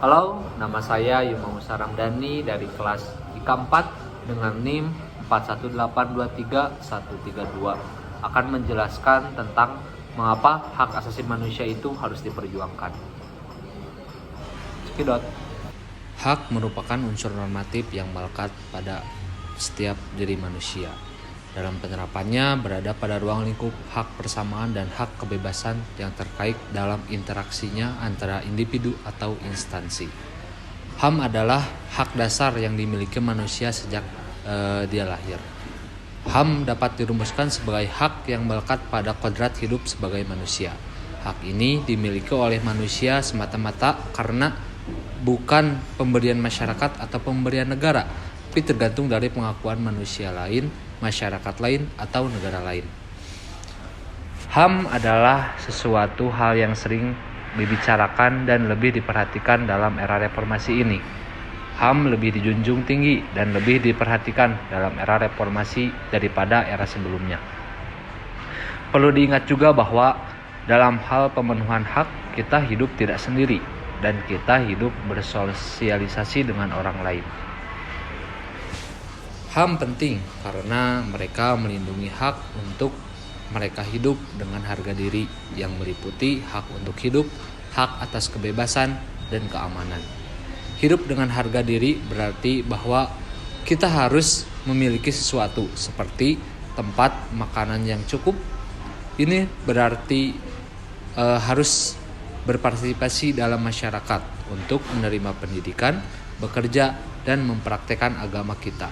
Halo, nama saya Yuma Musa Ramdhani dari kelas IKA 4 dengan NIM 41823-132 akan menjelaskan tentang mengapa hak asasi manusia itu harus diperjuangkan. Cekidot. Hak merupakan unsur normatif yang melekat pada setiap diri manusia. Dalam penerapannya berada pada ruang lingkup hak persamaan dan hak kebebasan yang terkait dalam interaksinya antara individu atau instansi. HAM adalah hak dasar yang dimiliki manusia sejak dia lahir. HAM dapat dirumuskan sebagai hak yang melekat pada kodrat hidup sebagai manusia. Hak ini dimiliki oleh manusia semata-mata karena bukan pemberian masyarakat atau pemberian negara, tapi tergantung dari pengakuan manusia lain, masyarakat lain, atau negara lain. HAM adalah sesuatu hal yang sering dibicarakan dan lebih diperhatikan dalam era reformasi ini. HAM lebih dijunjung tinggi dan lebih diperhatikan dalam era reformasi daripada era sebelumnya. Perlu diingat juga bahwa dalam hal pemenuhan hak, kita hidup tidak sendiri dan kita hidup bersosialisasi dengan orang lain. HAM penting karena mereka melindungi hak untuk mereka hidup dengan harga diri yang meliputi hak untuk hidup, hak atas kebebasan, dan keamanan. Hidup dengan harga diri berarti bahwa kita harus memiliki sesuatu seperti tempat, makanan yang cukup. Ini berarti harus berpartisipasi dalam masyarakat untuk menerima pendidikan, bekerja, dan mempraktekkan agama kita.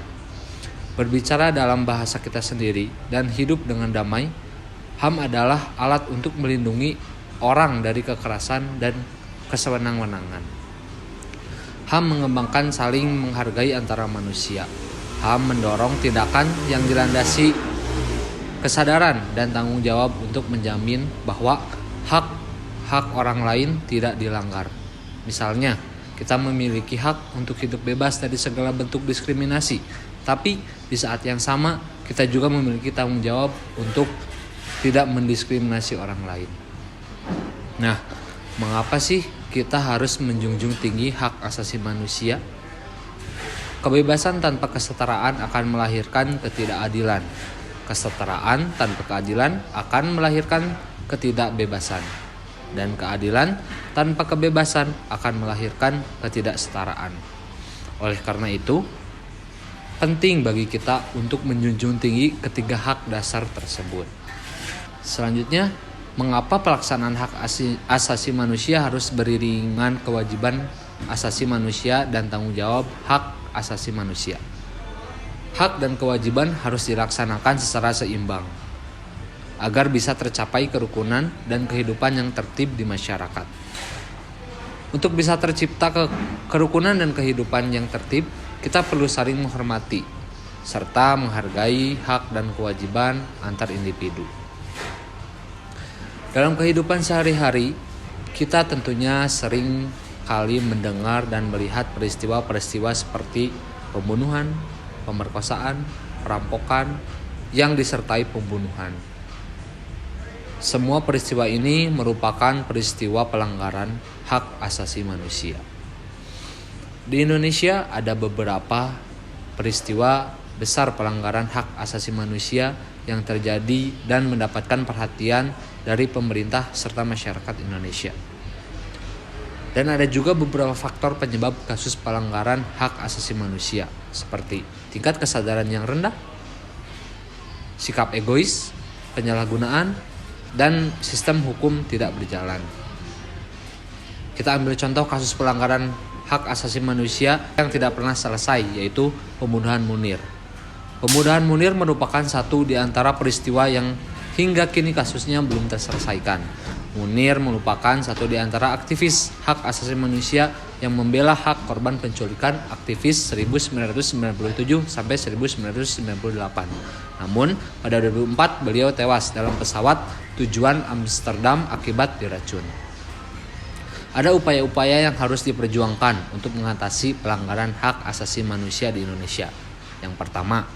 Berbicara dalam bahasa kita sendiri dan hidup dengan damai, HAM adalah alat untuk melindungi orang dari kekerasan dan kesewenang-wenangan. HAM mengembangkan saling menghargai antara manusia. HAM mendorong tindakan yang dilandasi kesadaran dan tanggung jawab untuk menjamin bahwa hak orang lain tidak dilanggar. Misalnya, kita memiliki hak untuk hidup bebas dari segala bentuk diskriminasi, tapi di saat yang sama kita juga memiliki tanggung jawab untuk tidak mendiskriminasi orang lain. Nah, mengapa sih kita harus menjunjung tinggi hak asasi manusia? Kebebasan tanpa kesetaraan akan melahirkan ketidakadilan. Kesetaraan tanpa keadilan akan melahirkan ketidakbebasan. Dan keadilan tanpa kebebasan akan melahirkan ketidaksetaraan. Oleh karena itu, penting bagi kita untuk menjunjung tinggi ketiga hak dasar tersebut. Selanjutnya, mengapa pelaksanaan hak asasi manusia harus beriringan kewajiban asasi manusia dan tanggung jawab hak asasi manusia? Hak dan kewajiban harus dilaksanakan secara seimbang agar bisa tercapai kerukunan dan kehidupan yang tertib di masyarakat. Untuk bisa tercipta kerukunan dan kehidupan yang tertib, kita perlu saling menghormati serta menghargai hak dan kewajiban antar individu. Dalam kehidupan sehari-hari, kita tentunya sering kali mendengar dan melihat peristiwa-peristiwa seperti pembunuhan, pemerkosaan, perampokan yang disertai pembunuhan. Semua peristiwa ini merupakan peristiwa pelanggaran hak asasi manusia. Di Indonesia ada beberapa peristiwa besar pelanggaran hak asasi manusia yang terjadi dan mendapatkan perhatian dari pemerintah serta masyarakat Indonesia. Dan ada juga beberapa faktor penyebab kasus pelanggaran hak asasi manusia, seperti tingkat kesadaran yang rendah, sikap egois, penyalahgunaan, dan sistem hukum tidak berjalan. Kita ambil contoh kasus pelanggaran hak asasi manusia yang tidak pernah selesai, yaitu pembunuhan Munir. Pembunuhan Munir merupakan satu di antara peristiwa yang hingga kini kasusnya belum terselesaikan. Munir merupakan satu di antara aktivis hak asasi manusia yang membela hak korban penculikan aktivis 1997 sampai 1998. Namun, pada 2004 beliau tewas dalam pesawat tujuan Amsterdam akibat diracun. Ada upaya-upaya yang harus diperjuangkan untuk mengatasi pelanggaran hak asasi manusia di Indonesia. Yang pertama,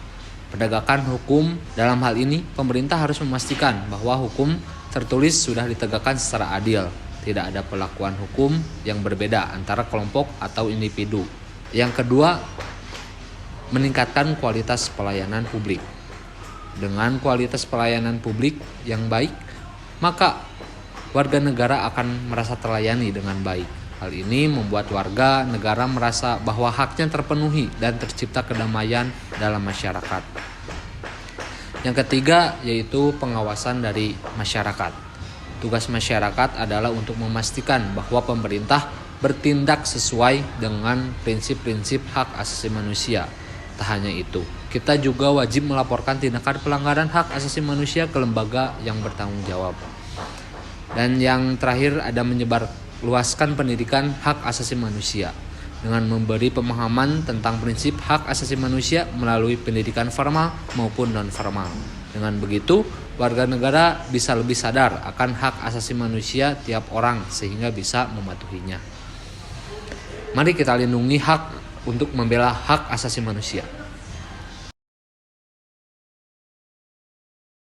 penegakan hukum. Dalam hal ini, pemerintah harus memastikan bahwa hukum tertulis sudah ditegakkan secara adil tidak ada perlakuan hukum yang berbeda antara kelompok atau individu. Yang kedua, meningkatkan kualitas pelayanan publik. Dengan kualitas pelayanan publik yang baik, maka warga negara akan merasa terlayani dengan baik. Hal ini membuat warga negara merasa bahwa haknya terpenuhi dan tercipta kedamaian dalam masyarakat. Yang ketiga yaitu pengawasan dari masyarakat. Tugas masyarakat adalah untuk memastikan bahwa pemerintah bertindak sesuai dengan prinsip-prinsip hak asasi manusia. Tak hanya itu, kita juga wajib melaporkan tindakan pelanggaran hak asasi manusia ke lembaga yang bertanggung jawab. Dan yang terakhir ada menyebarluaskan pendidikan hak asasi manusia dengan memberi pemahaman tentang prinsip hak asasi manusia melalui pendidikan formal maupun non-formal. Dengan begitu, warga negara bisa lebih sadar akan hak asasi manusia tiap orang sehingga bisa mematuhinya. Mari kita lindungi hak untuk membela hak asasi manusia.